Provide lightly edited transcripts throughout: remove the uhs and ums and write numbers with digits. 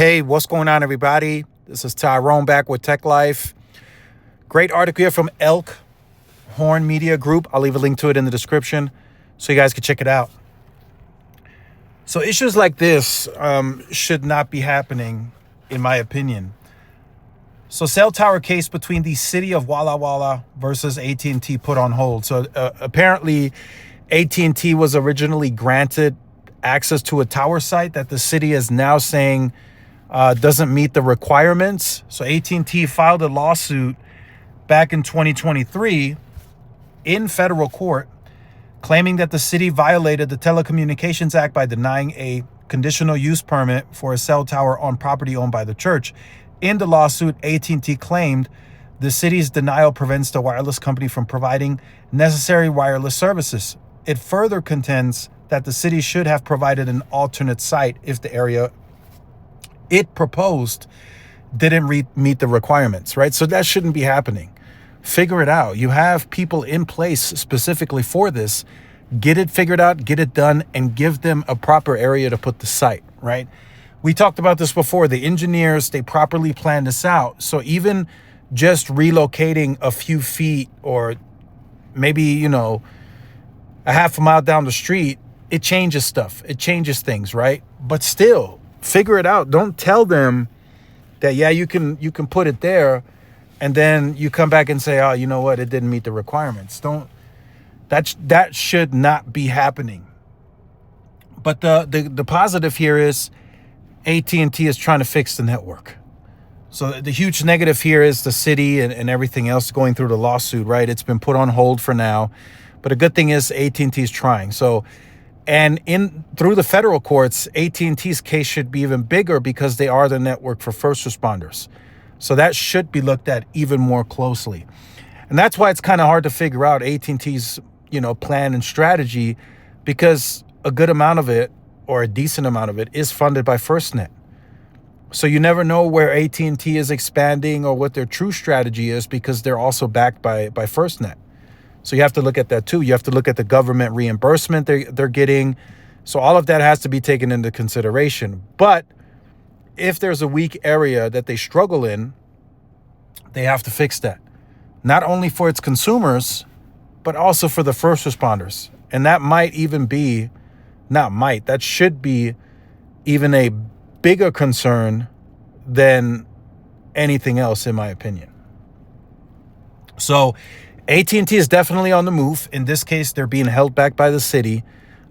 Hey, what's going on, everybody? This is Tyrone back with Tech Life. Great article here from Elk Horn Media Group. I'll leave a link to it in the description so you guys can check it out. So issues like this should not be happening, in my opinion. So cell tower case between the city of Walla Walla versus AT&T put on hold. So apparently AT&T was originally granted access to a tower site that the city is now saying doesn't meet the requirements. So AT&T filed a lawsuit back in 2023 in federal court, claiming that the city violated the Telecommunications Act by denying a conditional use permit for a cell tower on property owned by the church. In the lawsuit, AT&T claimed the city's denial prevents the wireless company from providing necessary wireless services. It further contends that the city should have provided an alternate site if the area it proposed didn't meet the requirements, right? So that shouldn't be happening. Figure it out. You have people in place specifically for this. Get it figured out, get it done, and give them a proper area to put the site, right? We talked about this before. The engineers, they properly planned this out. So even just relocating a few feet or maybe, a half a mile down the street, it changes stuff. It changes things, right? But still, figure it out. Don't tell them that, yeah, you can put it there, and then you come back and say, oh, you know what? It didn't meet the requirements. That should not be happening. But the positive here is AT&T is trying to fix the network. So the huge negative here is the city and everything else going through the lawsuit, right? It's been put on hold for now. But a good thing is AT&T is trying. So, and through the federal courts, AT&T's case should be even bigger because they are the network for first responders. So that should be looked at even more closely. And that's why it's kind of hard to figure out AT&T's, plan and strategy, because a good amount of it, or a decent amount of it, is funded by FirstNet. So you never know where AT&T is expanding or what their true strategy is, because they're also backed by FirstNet. So you have to look at that too. You have to look at the government reimbursement they're getting. So all of that has to be taken into consideration. But if there's a weak area that they struggle in, they have to fix that. Not only for its consumers, but also for the first responders. And that that should be even a bigger concern than anything else, in my opinion. So AT&T is definitely on the move. In this case, they're being held back by the city,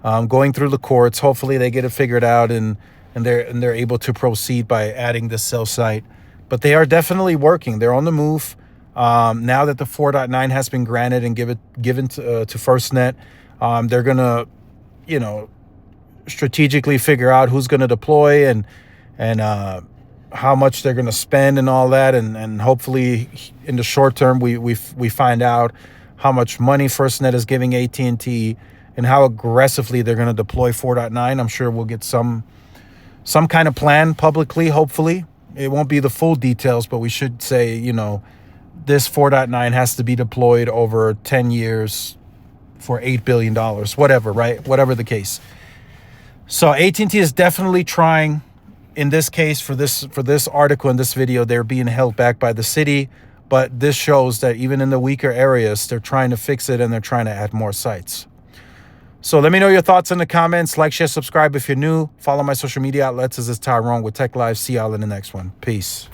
going through the courts. Hopefully they get it figured out and they're able to proceed by adding this cell site. But they are definitely working. They're on the move. Now that the 4.9 has been granted and given to FirstNet, they're going to, strategically figure out who's going to deploy and how much they're going to spend and all that. And hopefully in the short term, we find out how much money FirstNet is giving AT&T and how aggressively they're going to deploy 4.9. I'm sure we'll get some kind of plan publicly, hopefully. It won't be the full details, but we should say, this 4.9 has to be deployed over 10 years for $8 billion, whatever, right? Whatever the case. So AT&T is definitely trying. In this case, for this article and this video, they're being held back by the city. But this shows that even in the weaker areas, they're trying to fix it and they're trying to add more sites. So let me know your thoughts in the comments. Like, share, subscribe if you're new. Follow my social media outlets. This is Tyrone with Tech Live. See y'all in the next one. Peace.